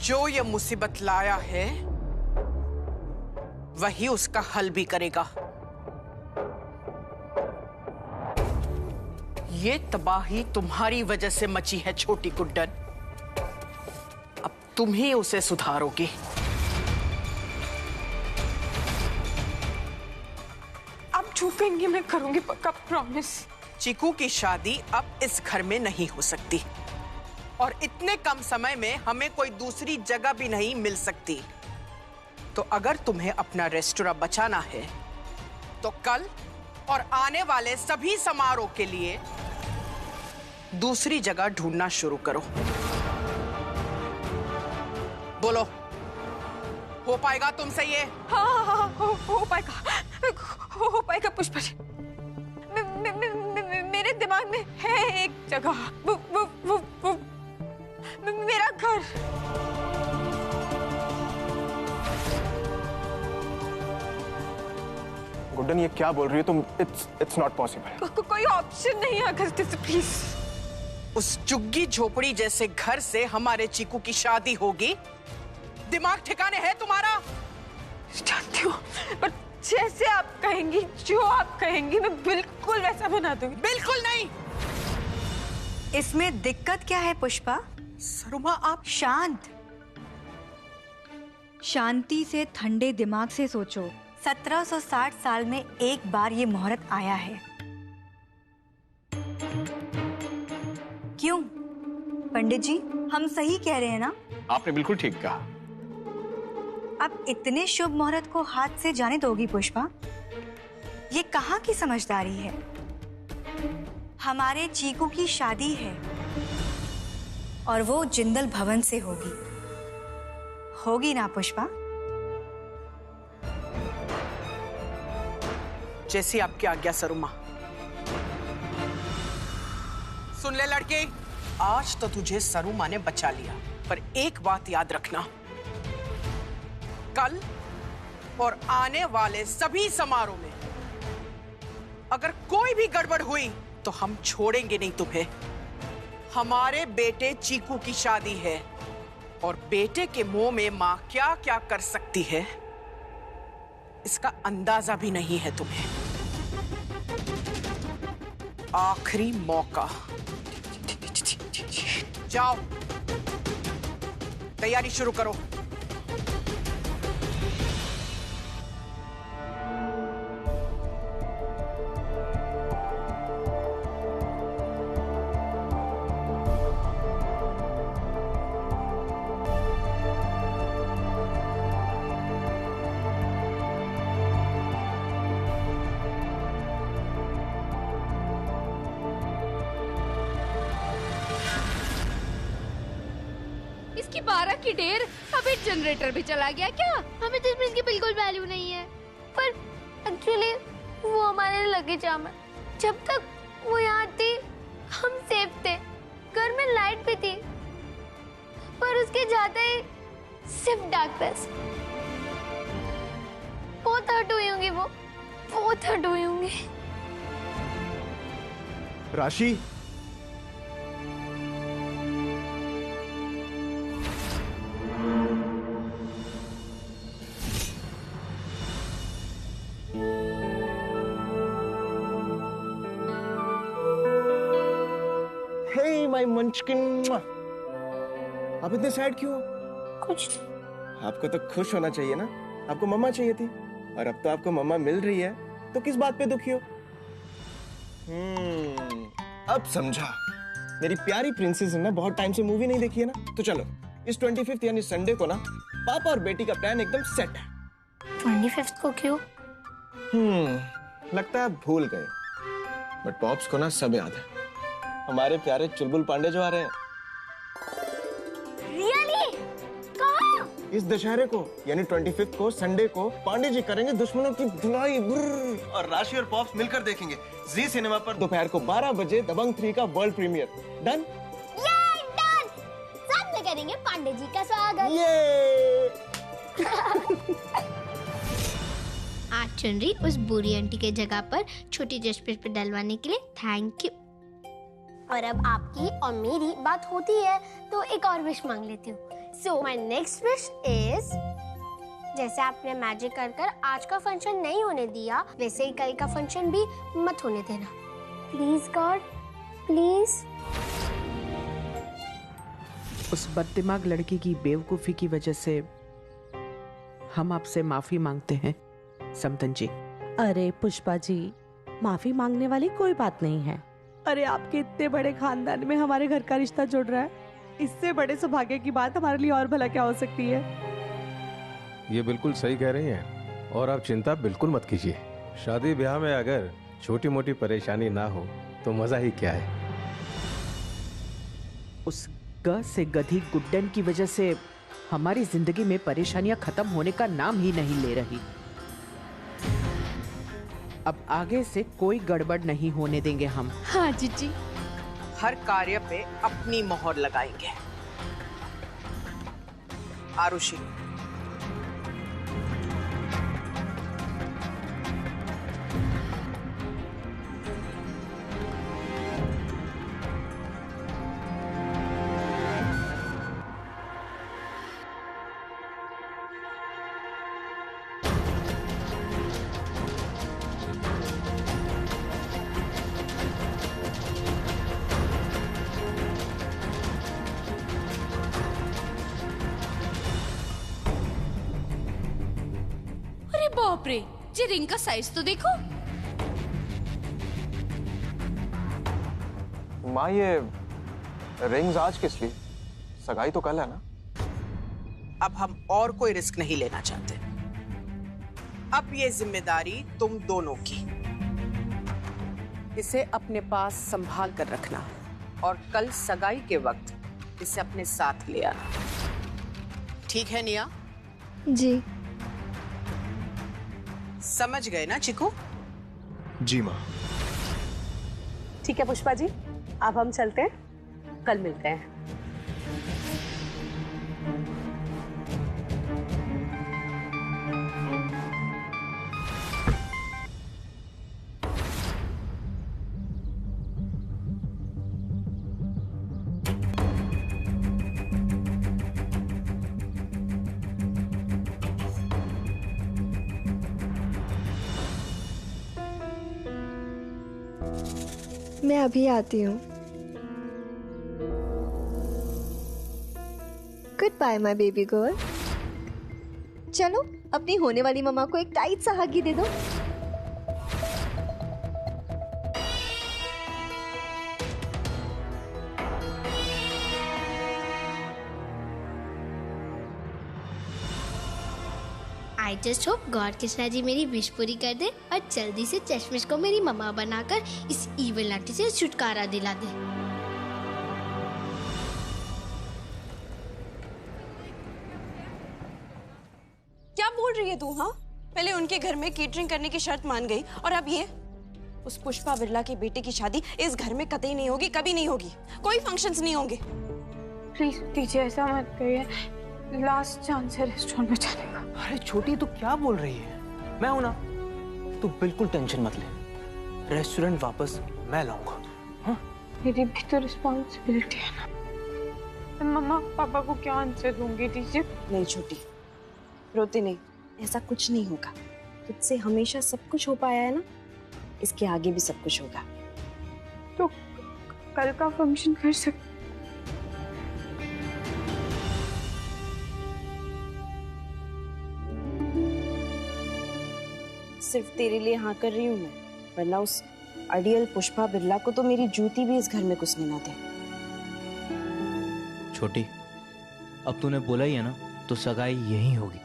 जो ये मुसीबत लाया है वही उसका हल भी करेगा। ये तबाही तुम्हारी वजह से मची है छोटी गुड्डन। अब तुम ही उसे सुधारोगे। आप जो कहेंगे मैं करूंगी, पक्का प्रॉमिस। चीकू की शादी अब इस घर में नहीं हो सकती और इतने कम समय में हमें कोई दूसरी जगह भी नहीं मिल सकती। तो अगर तुम्हें अपना रेस्टोरेंट बचाना है तो कल और आने वाले सभी समारोह के लिए दूसरी जगह ढूंढना शुरू करो। बोलो, हो पाएगा तुमसे ये? हाँ, हो पाएगा पुष्पा जी। मेरे दिमाग में है एक जगह, वो मेरा घर। गुड्डन, ये क्या बोल रही है तुम? It's not possible. कोई ऑप्शन नहीं है अगस्त्य से, प्लीज। उस झुग्गी झोपड़ी जैसे घर से हमारे चीकू की शादी होगी? दिमाग ठिकाने है तुम्हारा? जानती हूँ, पर जैसे आप कहेंगी, जो आप कहेंगी, मैं बिल्कुल वैसा बना दूंगी। बिल्कुल नहीं। इसमें दिक्कत क्या है पुष्पा? सरुमा, आप शांति से, ठंडे दिमाग से सोचो। 1760 साल में एक बार ये मुहूर्त आया है। क्यों पंडित जी, हम सही कह रहे हैं ना? आपने बिल्कुल ठीक कहा। अब इतने शुभ मुहूर्त को हाथ से जाने दोगी पुष्पा? ये कहाँ की समझदारी है? हमारे चीकू की शादी है और वो जिंदल भवन से होगी ना पुष्पा? जैसी आपकी आज्ञा सरुमा। सुन ले लड़के, आज तो तुझे सरुमा ने बचा लिया, पर एक बात याद रखना, कल और आने वाले सभी समारोह में अगर कोई भी गड़बड़ हुई तो हम छोड़ेंगे नहीं तुम्हें। हमारे बेटे चीकू की शादी है और बेटे के मुंह में मां क्या क्या कर सकती है इसका अंदाजा भी नहीं है तुम्हें। आखिरी मौका। जाओ, तैयारी शुरू करो। इसकी 12 की देर, अभी जनरेटर भी चला गया क्या? हमें तो इसमें इसकी बिल्कुल वैल्यू नहीं है, पर एक्चुअली वो हमारे लगे जाम है। जब तक वो यहाँ थी हम सेफ थे, घर में लाइट भी थी, पर उसके जाते ही सिर्फ डार्कनेस। बहुत हर्ट हुई होंगी वो, बहुत हर्ट हुई होंगी। राशि, माय मंचकिन, आप इतने सैड क्यों हो? कुछ आपको तो खुश होना चाहिए ना, आपको मम्मा चाहिए थी और अब तो आपको मम्मा मिल रही है, तो किस बात पे दुखी हो? अब समझा। मेरी प्यारी प्रिंसेस ने बहुत टाइम से मूवी नहीं देखी है ना, तो चलो इस 25th यानी संडे को ना पापा और बेटी का प्लान एकदम सेट है। 25th को क्यों? लगता है भूल गए, बट पॉप्स को ना सब याद है। हमारे प्यारे चुलबुल पांडे जो आ रहे हैं। रियली? कहाँ? इस दशहरे को यानी 25th को संडे को पांडे जी करेंगे दुश्मनों की धुलाई, और राशि और पॉप्स मिलकर देखेंगे जी सिनेमा पर दोपहर को 12 बजे दबंग 3 का वर्ल्ड प्रीमियर। डन? ये डन। साथ में करेंगे पांडे जी का स्वागत। ये आज चुनरी उस बुरी आंटी के जगह पर छोटी जशपुर पे डलवाने के लिए थैंक यू। और अब आपकी और मेरी बात होती है तो एक और विश मांग लेती हूँ। So my next wish is, जैसे आपने मैजिक कर कर आज का फंक्शन नहीं होने दिया, वैसे ही कल का फंक्शन भी मत होने देना। Please God, please. उस बददिमाग लड़की की बेवकूफी की वजह से हम आपसे माफी मांगते हैं समतन जी। अरे पुष्पा जी, माफी मांगने वाली कोई बात नहीं है। अरे आपके इतने बड़े खानदान में हमारे घर का रिश्ता जुड़ रहा है, इससे बड़े सौभाग्य की बात हमारे लिए और भला क्या हो सकती है। ये बिल्कुल सही कह रही हैं और आप चिंता बिल्कुल मत कीजिए। शादी ब्याह में अगर छोटी मोटी परेशानी ना हो तो मजा ही क्या है। उस ग से गधी गुड्डन की वजह से हमारी जिंदगी में परेशानियां खत्म होने का नाम ही नहीं ले रही। अब आगे से कोई गड़बड़ नहीं होने देंगे हम। हाँ जीजी। हर कार्य पे अपनी मोहर लगाएंगे। आरुषि, बाप रे, ये रिंग का साइज तो देखो। माँ, ये रिंग्स आज किस लिए? सगाई तो कल है ना। अब हम और कोई रिस्क नहीं लेना चाहते। अब ये जिम्मेदारी तुम दोनों की। इसे अपने पास संभाल कर रखना और कल सगाई के वक्त इसे अपने साथ ले आना। ठीक है निया? जी। समझ गए ना चिकू? जी माँ। ठीक है पुष्पा जी, अब हम चलते हैं, कल मिलते हैं। मैं अभी आती हूँ। Good bye my baby girl. चलो अपनी होने वाली मम्मा को एक टाइट सा हग ही दे दो। I just hope God Krishna ji मेरी विश पूरी कर दे और जल्दी से चश्मिश को मेरी मम्मा बनाकर इस ईविल आंटी से छुटकारा दिला दे। क्या बोल रही है तू? हाँ, पहले उनके घर में केटरिंग करने की शर्त मान गई और अब ये उस पुष्पा बिरला के बेटे की शादी इस घर में कतई नहीं होगी, कभी नहीं होगी। कोई फंक्शंस नहीं होंगे। प्लीज टीचर ऐसा मत करिए, लास्ट चांस है रेस्टोरेंट में जाने का। अरे छोटी, तू क्या बोल रही है? मैं हूं ना, तू बिल्कुल टेंशन मत ले। रेस्टोरेंट वापस मैं लाऊंगा। हाँ? मेरी भी तो रिस्पॉन्सिबिलिटी है ना। मैं मम्मा पापा को क्या आंसर दूंगी टीचर? नहीं छोटी, रोते नहीं, ऐसा कुछ नहीं होगा। तुझसे हमेशा सब कुछ हो पाया है ना, इसके आगे भी सब कुछ होगा। तो कल का फंक्शन कर सकते? सिर्फ तेरे लिए हाँ कर रही हूँ मैं, वरना उस अड़ियल पुष्पा बिरला को तो मेरी जूती भी इस घर में घुसने ना दे। छोटी, अब तूने बोला ही है ना, तो सगाई यही होगी।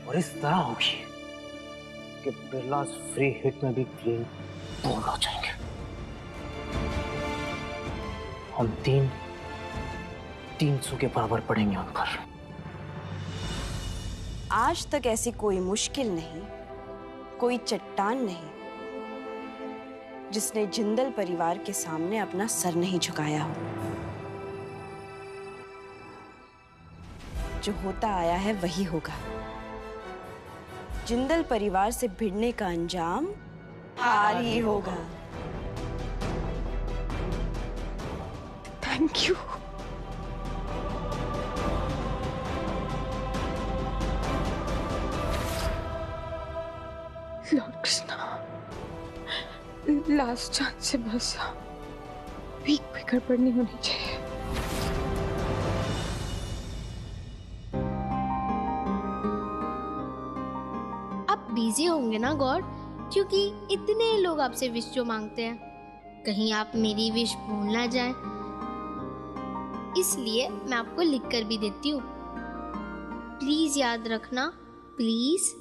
और इस तरह होगी कि बिरलास फ्री हिट में भी क्लीन बोल हो जाएंगे। हम 300 के बराबर पड़ेंगे उन पर। आज तक ऐसी कोई मुश्किल नहीं, कोई चट्टान नहीं जिसने जिंदल परिवार के सामने अपना सर नहीं झुकाया हो। जो होता आया है वही होगा। जिंदल परिवार से भिड़ने का अंजाम हार ही होगा। Thank you. Lord Krishna, last chance से बसा, कोई गड़बड़ नहीं होनी चाहिए। आप बिजी होंगे ना गॉड, क्योंकि इतने लोग आपसे विश जो मांगते हैं, कहीं आप मेरी विश भूल ना जाए, इसलिए मैं आपको लिख कर भी देती हूँ। प्लीज याद रखना, प्लीज।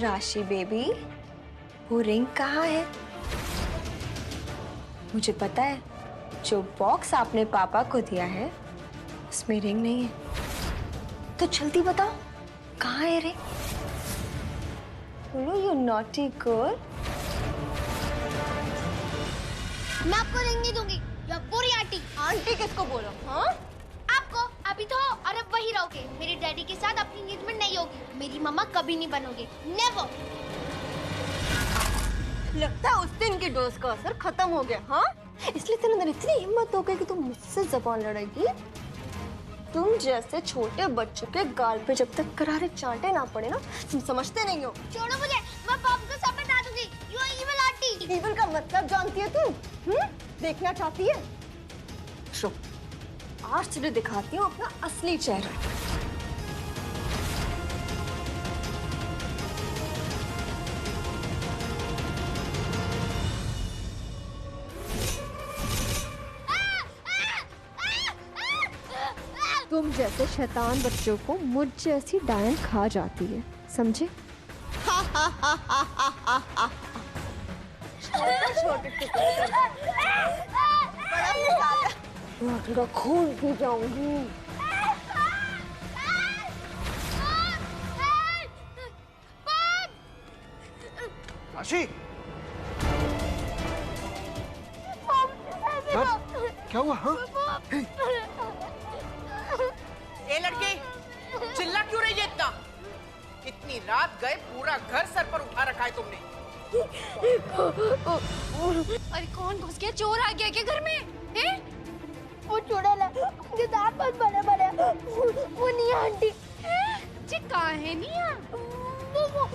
राशि बेबी, वो रिंग कहाँ है? मुझे पता है, जो बॉक्स आपने पापा को दिया है उसमें रिंग नहीं है। तो जल्दी बताओ, कहाँ है रिंग? बोलो, यू नॉटी गर्ल। मैं आपको रिंग नहीं दूंगी, यू पूरी आंटी। आंटी किसको बोलो? हाँ, आपको। अभी तो हो और अब वही रहोगे। मेरे डैडी के साथ अपनी एंगेजमेंट नहीं होगी। मेरी मम्मा कभी नहीं बनोगे, नेवर। लगता है उस दिन की डोज का असर खत्म हो गया। हाँ, इसलिए तेरे अंदर इतनी हिम्मत हो गई कि तुम मुझसे जबान लड़ाएगी। तुम जैसे छोटे बच्चों के गाल पे जब तक करारे चांटे ना पड़े ना, तुम समझते नहीं हो। छोड़ो मुझे, मैं पापा को सब बता दूंगी। You are evil aunty. Evil का मतलब जानती है तुम? देखना चाहती है? शो, आज तुझे दिखाती हूँ अपना असली चेहरा। तुम जैसे शैतान बच्चों को मुझ जैसी डायन खा जाती है, समझे? छोटे टुकड़े खून पी जाऊंगी। राशि, क्या हुआ? हाँ, ए लड़के, चिल्ला क्यों रही है इतना? इतनी रात गए, पूरा घर सर पर उठा रखा है तुमने। अरे कौन घुस गया? चोर आ गया क्या घर में? हैं? वो चुड़ैल है, मुझे दांत बहुत बड़े बड़े। वो नहीं आंटी। जी कहाँ है निया? वो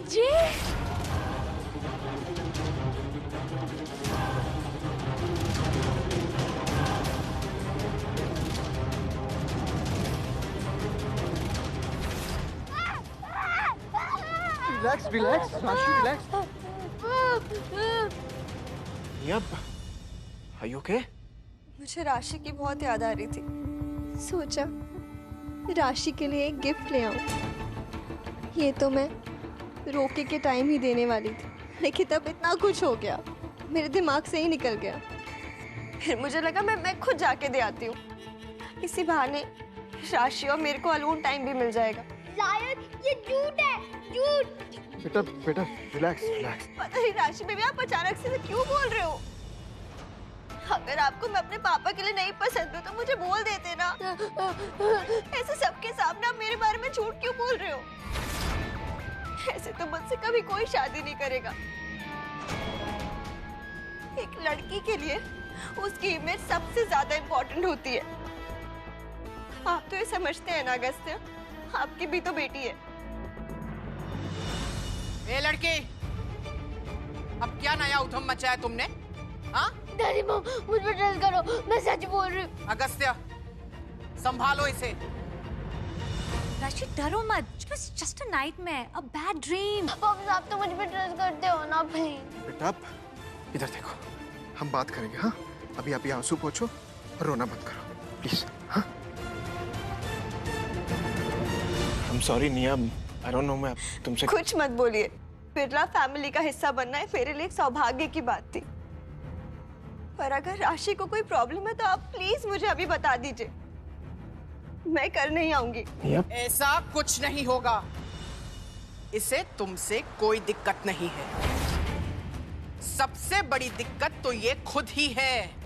जी relax relax Rashi, relax. Yup, are you okay? मुझे राशि की बहुत याद आ रही थी। सोचा राशि के लिए एक गिफ्ट ले आऊं। ये तो मैं रोके के टाइम ही देने वाली थी, लेकिन तब इतना कुछ हो गया, मेरे दिमाग से ही निकल गया। फिर मुझे लगा मैं खुद जाके दे आती हूँ। इसी बहाने राशि और मेरे को अलोन टाइम भी मिल जाएगा। शायद ये झूठ है, झूठ। बेटा बेटा, रिलैक्स रिलैक्स। पता नहीं राशि बेबी, आप अचानक से क्यों बोल रहे हो? अगर आपको मैं अपने पापा के लिए नहीं पसंद हूँ तो मुझे बोल देते ना। ऐसे सबके सामने आप मेरे बारे में झूठ क्यों बोल रहे हो? ऐसे तो मुझसे कभी कोई शादी नहीं करेगा। एक लड़की के लिए उसकी इमेज सबसे ज्यादा इम्पोर्टेंट होती है। आप तो ये समझते हैं ना अगस्त्य, आपकी भी तो बेटी है। ए लड़के, अब क्या नया उधम मचाया तुमने? हाँ? डैडी मॉम, मुझ पर ट्रस्ट करो, मैं सच बोल रही हूँ। अगस्त्य, संभालो इसे। राशि डरो मत, बस just a nightmare, a bad dream. पापा आप तो मुझ पर ट्रस्ट करते हो ना, प्लीज। बेटा इधर देखो, हम बात करेंगे। हाँ, अभी आप ये आंसू पोंछो और रोना बंद करो प्लीज। हाँ, I'm sorry निया, I don't know, मैं तुमसे कुछ मत बोलिए। बिरला फैमिली का हिस्सा बनना है मेरे लिए एक सौभाग्य की बात थी। पर अगर राशि को कोई प्रॉब्लम है तो आप प्लीज मुझे अभी बता दीजिए। मैं कल नहीं आऊंगी। ऐसा कुछ नहीं होगा। इसे तुमसे कोई दिक्कत नहीं है। सबसे बड़ी दिक्कत तो ये खुद ही है।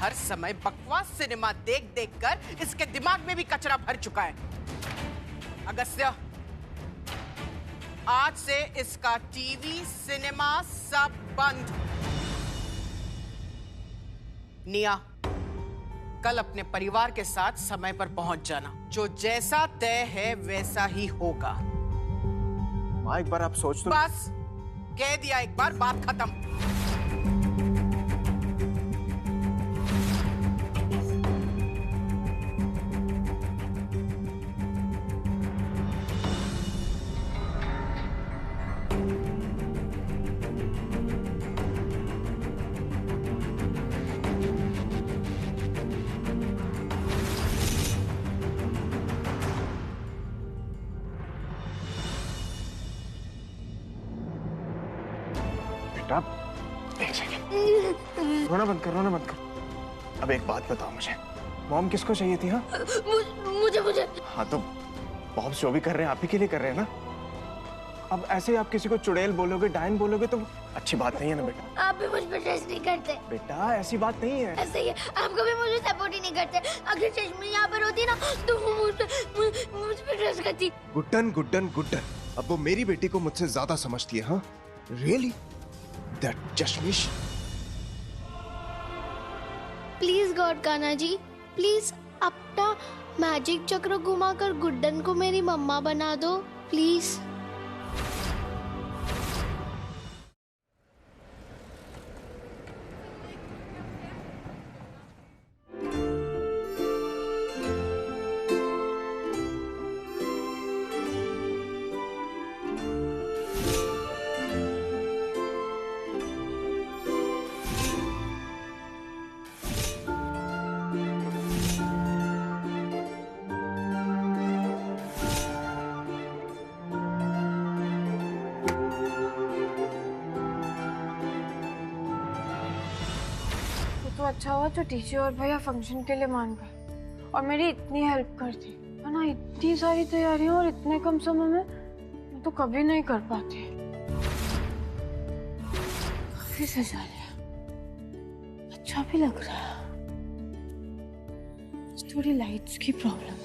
हर समय बकवास सिनेमा देख देख कर इसके दिमाग में भी कचरा भर चुका है। अगस्त्य, आज से इसका टीवी, सिनेमा सब बंद। निया, कल अपने परिवार के साथ समय पर पहुंच जाना। जो जैसा तय है वैसा ही होगा। माँ, एक बार आप सोच तो। बस कह दिया, एक बार बात खत्म। एक सेकंड, रोना बंद कर, रोना बंद कर। अब एक बात बताओ मुझे, मॉम किसको चाहिए थी? हाँ मुझे। हाँ तो बॉब जो भी कर रहे हैं आप ही के लिए कर रहे हैं ना। अब ऐसे ही आप किसी को चुड़ैल बोलोगे, डायन बोलोगे तो अच्छी बात नहीं है ना बेटा। आप भी मुझ पर ट्रस्ट नहीं करते। बेटा ऐसी बात नहीं है। ऐसे ही है, आप कभी मुझे सपोर्ट ही नहीं करते। अगर चश्मी यहाँ पर होती ना तो वो मुझ पर ट्रस्ट करती। गुड्डन गुड्डन गुड्डन, अब वो मेरी बेटी को मुझसे ज्यादा समझती है। हाँ रियली? दैट चश्मिश। Please God Kanha ji, please अपना मैजिक चक्र घुमाकर गुड्डन को मेरी मम्मा बना दो प्लीज। तो अच्छा हुआ जो टीचर और भैया फंक्शन के लिए मान गए और मेरी इतनी हेल्प कर दी। वरना इतनी सारी तैयारियां और इतने कम समय में मैं तो कभी नहीं कर पाती। काफी सजा लिया, अच्छा भी लग रहा है। थोड़ी लाइट्स की प्रॉब्लम,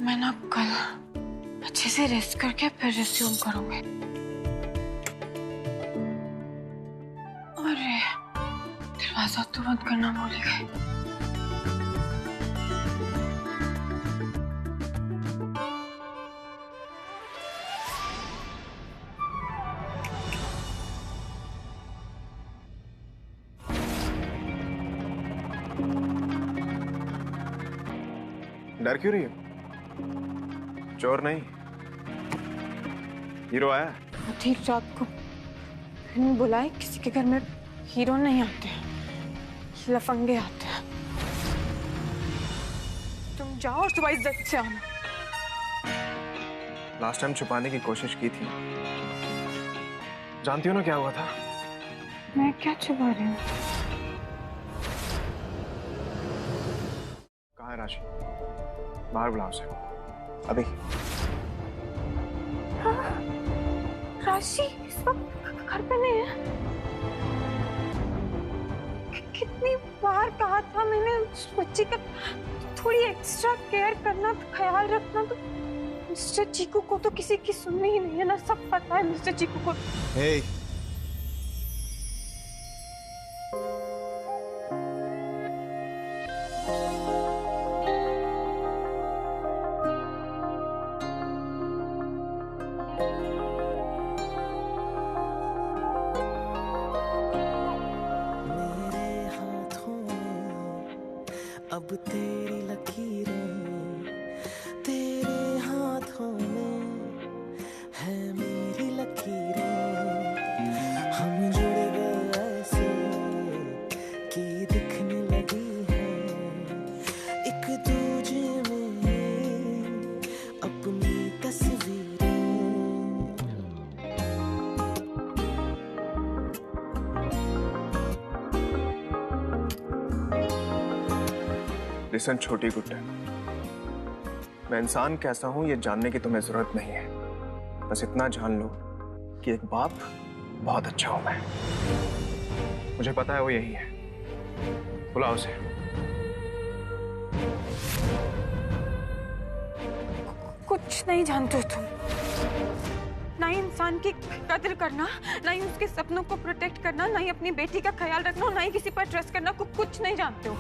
मैं ना कल अच्छे से रेस्ट करके फिर रिज्यूम करूंगी। अरे दरवाजा तो बंद करना भूल गए। डर क्यों रही हो? चोर नहीं, हीरो आया। ठीक रात को मैंने बुलाए, किसी के घर में हीरो नहीं आते हैं, लफंगे आते हैं। तुम जाओ और सुबह इज्जत से आना। लास्ट टाइम छुपाने की कोशिश की थी, जानती हो ना क्या हुआ था? मैं क्या छुपा रही हूँ? कहाँ है राशि? बाहर बुलाओ उसे अभी। हाँ, राशि इस वक्त घर पे नहीं है। कितनी बार कहा था मैंने उस बच्ची का थोड़ी एक्स्ट्रा केयर करना, तो ख्याल रखना। तो मिस्टर चीकू को तो किसी की सुननी ही नहीं है ना, सब पता है मिस्टर चीकू को। hey. अब तेरी लकीरें तेरे हाथों में है मेरी लकीरें। हम जुड़ गए ऐसे कि दिखने लगी है एक दूजे में अपनी तस्वीरें। लिसन छोटी गुड्डन, मैं इंसान कैसा हूं ये जानने की तुम्हें जरूरत नहीं है। बस इतना जान लो कि एक बाप बहुत अच्छा हूं मैं। मुझे पता है वो यही है। बुलाओ उसे। कुछ नहीं जानते तुम, ना ही इंसान की कदर करना, ना ही उसके सपनों को प्रोटेक्ट करना, ना ही अपनी बेटी का ख्याल रखना, ना ही किसी पर ट्रस्ट करना। कुछ नहीं जानते हो।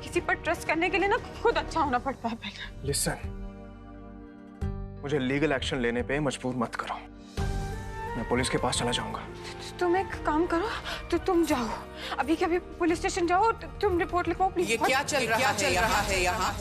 किसी पर ट्रस्ट करने के लिए ना खुद अच्छा होना पड़ता है पहले। लिसन, मुझे लीगल एक्शन लेने पे मजबूर मत करो। मैं पुलिस के पास चला जाऊंगा। तुम एक काम करो, तो तुम जाओ अभी के अभी पुलिस स्टेशन जाओ, तुम रिपोर्ट लिखवाओ प्लीज। ये क्या चल रहा है यहाँ?